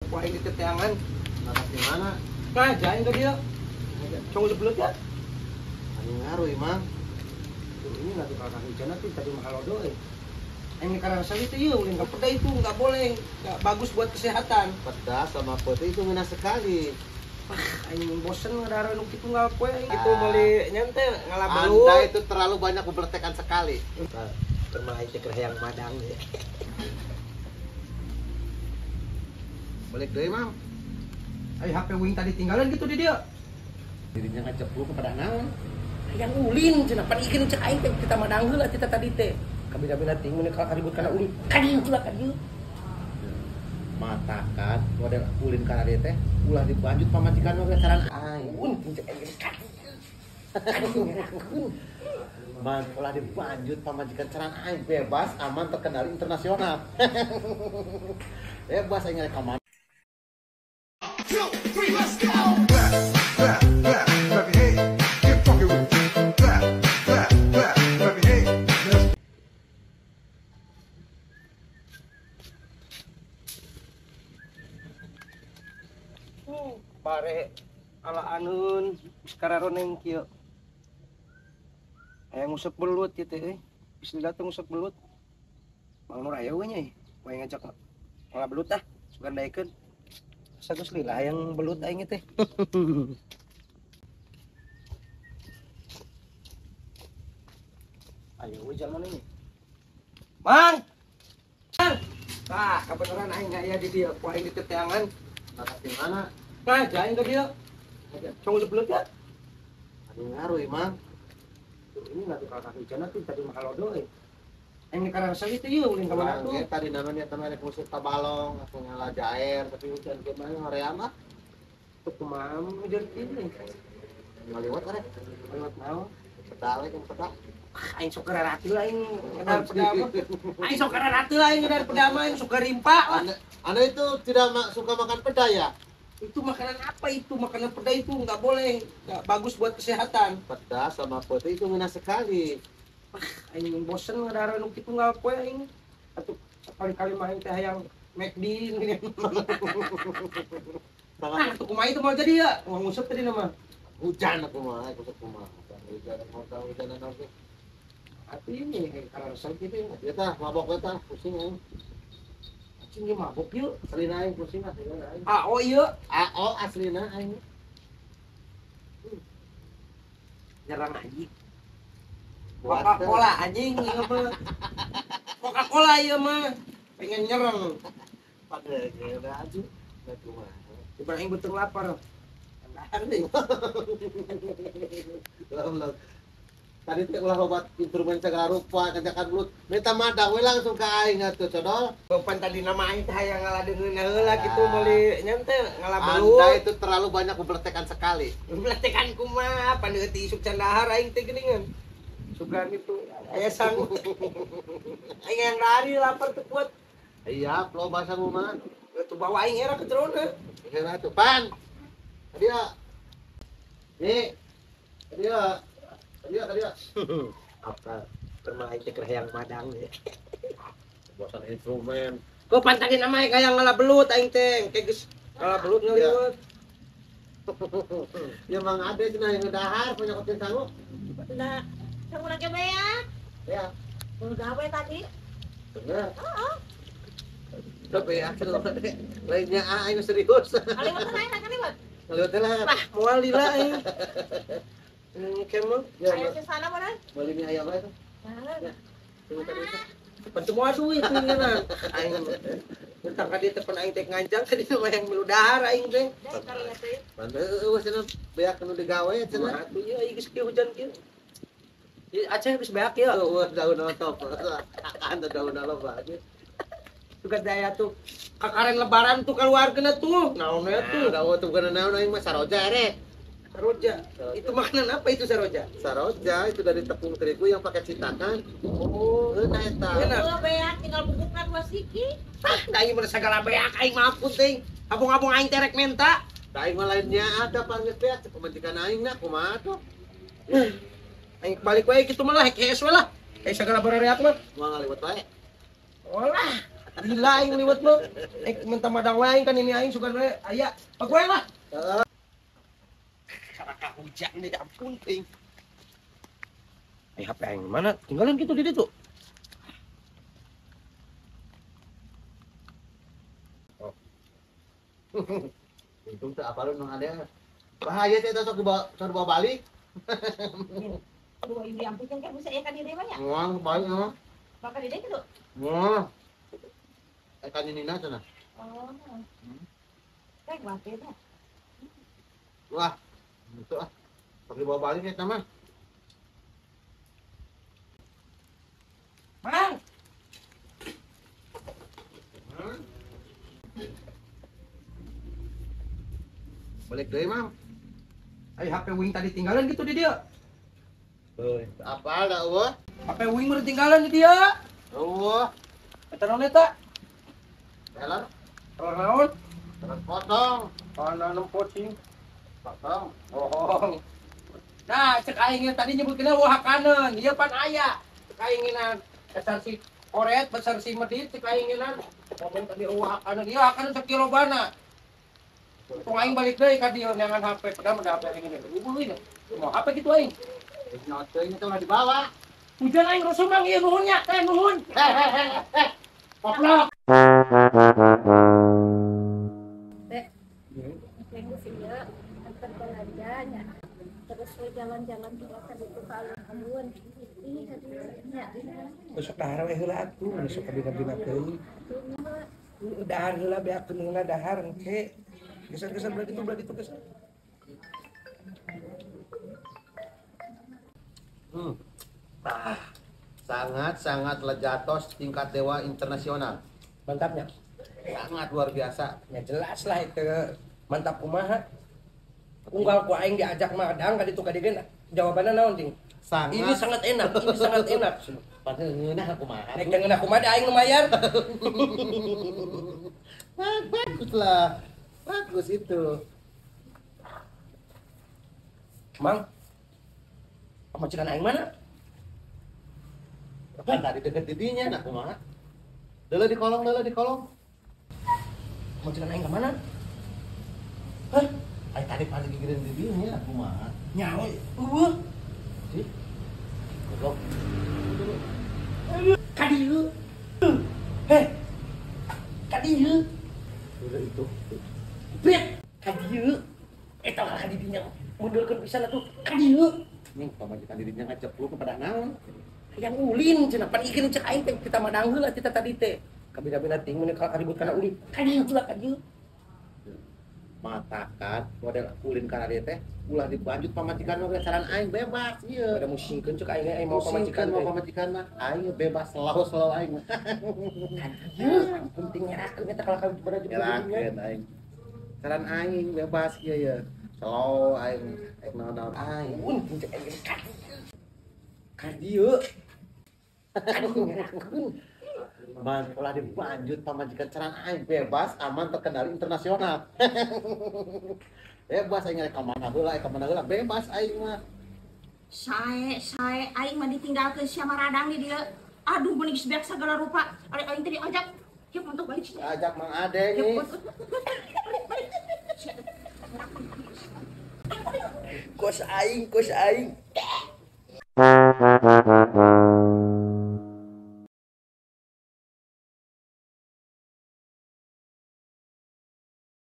Wah ini teteangan. Masak di mana? Ngajain ke dia. Cong belut ya. Ani ngaruh imang. Tuh, ini nggak tukar hujan nanti tadi mahal doy. Ini karena asal itu ya, udah nggak pedas itu nggak boleh, nggak bagus buat kesehatan. Pedas sama putih itu minus sekali. Ini bosen ngedarah nuk itu nggak kue, gitu beli nyantai ngalah Anda belut. itu terlalu banyak membeletekan sekali. Termain ceker yang madang ya. Balik deh imang. Ay HP Wing tadi tinggalan gitu di dia. Dirinya ngajak dulu kepada naon. Yang ulin cenah pan ikan cek aing teh kita madang heula kita tadi teh. Kabina-bina ting mun ribut kana ulin. Kadieu ulah kadieu. Matakan model ulin kana dia teh ulah dibanjut pamajikan we saran aing. Ulin cek aing kadieu. Man ulah dibanjut pamajikan saran aing bebas aman terkendali internasional. Bebas aing ngarek aman. 2, 3, let's go! Clap, clap, clap, clap your hands. Get funky with it. Clap, clap, clap, clap your hands. Pare ala anun sekarang neng kieu. Aya ngusep belut kitu Bismillah teh ngusep belut. Mang Nur aya we nya. Wae ngajak ngolah belut tah, sugan daekeun. Sagus lila yang belut aing teh. Ayo we jalan ini. Mang. Mang. Tah, kebenaran aing aya di dieu, ku aing di teteangan. Masak di mana? Ngajain ke dia. Cong belut ya. Ani ngaruh imang. Tuh, ini nggak tukar hujan nanti tadi mahal doy. Ini karena asal itu ya, ulin kemana tuh? Tadi namanya teman ada musik tabalong, aku ngalah jair, tapi hujan gimana ngarea mah? Tuh kemana hujan ini? Ngaliwat arek. Lewat mau. Pedale yang pedak. Aing sok ratu lah, aing ngedar pedama. Aing sok ratu lah, aing ngedar pedama, aing suka rimpa lah. Anda itu tidak suka makan peda ya? Itu makanan apa itu? Makanan peda itu nggak boleh, nggak bagus buat kesehatan. Pedas sama putih itu minus sekali. Aing bosen ngedarah nuk itu nggak kue aing. Atau sekali-kali main teh yang McD. Nah, tuh kumaha itu mau jadi ya? Uang ngusep tadi nama. Hujan aku mah, aku mah. Hujan mau tahu hujanan apa? Tapi ini karena asal gitu ya. Dia tah mabok kita pusing aing. Cing mabok yuk. Aslina aing pusing aslina aing. Ah, oh iya. Oh aslina aing. Jarang aja. Buat Coca-Cola anjing ieu mah. Coca-Cola ieu mah. Pengen nyerang. pada udah aja. Enggak kumaha. Ibrahim betul lapar. Andahar deh. Belum. Tadi teh ulah obat instrumen segala rupa kancakan belut. Minta madang we langsung ka aing atuh codol. Bapan tadi nama aing teh hayang ngaladeungeun heula kitu meuli nyantai ngalah belut. Anda itu terlalu banyak membeletekan sekali. Meletekan kumaha paneuti isuk candahar aing teh geuningan. Sugan itu aya sang. Aing yang lari lapar teu kuat. Iya, lo bahasa mah. Tuh bawa aing era ke cerona. Kira tuh pan. Dia. Nih. Dia. Apa termain ceker yang madang ya. Bosan instrumen. Kau pantangin nama kayak ngalah belut aing teh. Kayak geus ngalah belut ngaliwat. Ya mang ada cenah yang ngedahar punya kopi sangu. Nah, kamu lagi beak? Ya, Mau gawe tadi? bener. Oo. Tapi ya, lainnya aing serius. Kaliwat lain kan lewat. Ngeliwat lah. Lah, moal lila aing. Kemang. Ya, Ayo ke sana mana? beli mie ayam itu. Nah, Tunggu tadi. Semua duit pingingan. Aing tentang kadi teh aing teh nganjang tadi nama yang milu dahar aing teh. deh kali teh. Bantu eueuh cenah beak nu digawe cenah. Atuh ieu ieu geus kieu hujan kieu. Di Aceh geus beak ya. Eueuh daun otop. Anda daun loba aja. Juga daya tuh kakaren lebaran tuh keluargeuna tuh. Naon ya tuh? Daun tuh kana naon aing mah saroja ere. Saroja. Itu makanan apa itu saroja? Saroja itu dari tepung terigu yang pakai citakan. Oh, Euna eta. enak. Kalau beak tinggal bungkuskan 2 siki. Tah, da ieu mah sagala beak aing mah ampun teh. Abong-abong aing terek menta. Da aing mah lainnya ada panggil beak pemajikan aing na kumaha tuh. Aing balik wae kitu mah lah, hees we lah. Kayak sagala barareak mah. Moal ngaliwat wae. Olah. Gila aing liwat lo. Minta madang lain kan ini aing suka we. Aya, pagoy lah. Heeh. Saraka hujan deh, ampun ting. HP aing mana? Tinggalin gitu di situ. Untung teu apa lu nu ada. Bahaya teh sok dibawa balik. Aduh, ibu ampun kan bisa ya kan dia banyak. Wah, baik mah. Bakal dia gitu. Wah. Kan ini na cenah. Oh. Kayak mati dah. Wah. Itu ah. Sok dibawa balik eta mah. Mang, Balik deui mah. ayo HP Wing tadi tinggalan gitu di dia. Heuh, apa da eueuh? HP Wing mah tinggalan di dia. Eueuh. Eta naon eta? Jalan Kalau naon? terus potong. Ana nempot sing. Potong. Oh. Nah, cek aing tadi nyebutkeun wah kanen, ieu pan aya. Cek aingeunan besar si oret, besar si medit, cek aingeunan. Ngomong tadi wah kanen, ieu kanen sakilobana. Tong aing balik deui ka dieu neangan HP, padahal mah HP aing ini. Ibu mau HP gitu aing. Nyawa teuing itu nggak dibawa. Hujan aing rasul mang ieu nuhunnya, teh nuhun. Goblok. Yang sini antar belanjanya terus we jalan-jalan di kota itu ke alun-alun ini hadiahnya Besok dahar we heula atuh, besok kabina-bina teuing. Dahar heula beakeun heula dahar engke. Geser-geser belah ditu geser. Sangat legatos tingkat dewa internasional. Mantapnya. Sangat luar biasa. Ya jelas lah itu. Mantap kumaha. Unggal ku aing diajak madang ka ditu ka dieu jawabanna naon ting? Ini sangat enak, ini sangat enak. Padahal ngeunah kumaha. Nek dengeun aku mah da aing nu mayar. Bagus lah. Bagus itu. Mang. Pamajikan aing mana? Kan tadi deket didinya nah kumaha. Deuleu di kolong. Pamajikan aing ka mana? Hah? Ai tadi pada gigireun didinya nah kumaha. Nyawa. Eueuh. Sih. Goblok. Ka dieu. Heh. Ka dieu. Deuleu itu. Bet. Ka dieu. Eta ka didinya. Mundurkeun pisan atuh. Ka dieu. Nih pamajikan didinya ngacepluk kepada naon? Yang ulin cenah pan ieu cek aing teh kita madang heula kita tadi teh. Kabina-bina ting mun karibut kana ulin. Ka dieu heula ka dieu. Matakan model ulin kana dieu teh ulah dibanjut pamajikan mah saran aing bebas ieu. Pada musingkeun cek aing mau pamajikan mau pamajikan mah aing bebas selalu aing mah. Ieu penting nyerakeun eta kalau kabeh pada Nyerakeun aing. Saran aing bebas ieu ya. Selalu aing naon-naon aing. Mun cek aing ka dieu. Ka dieu nyerakeun. Man ulah dibanjut pamajikan saran aing bebas aman terkendali internasional. Bebas aing ka mana heula bebas aing mah. Sae aing mah ditinggalkeun sia maradang di dieu. Aduh mun geus beak sagala rupa. Ari aing teh diajak. Yuk untuk balik sini. Ajak Mang Ade nih. Kos aing.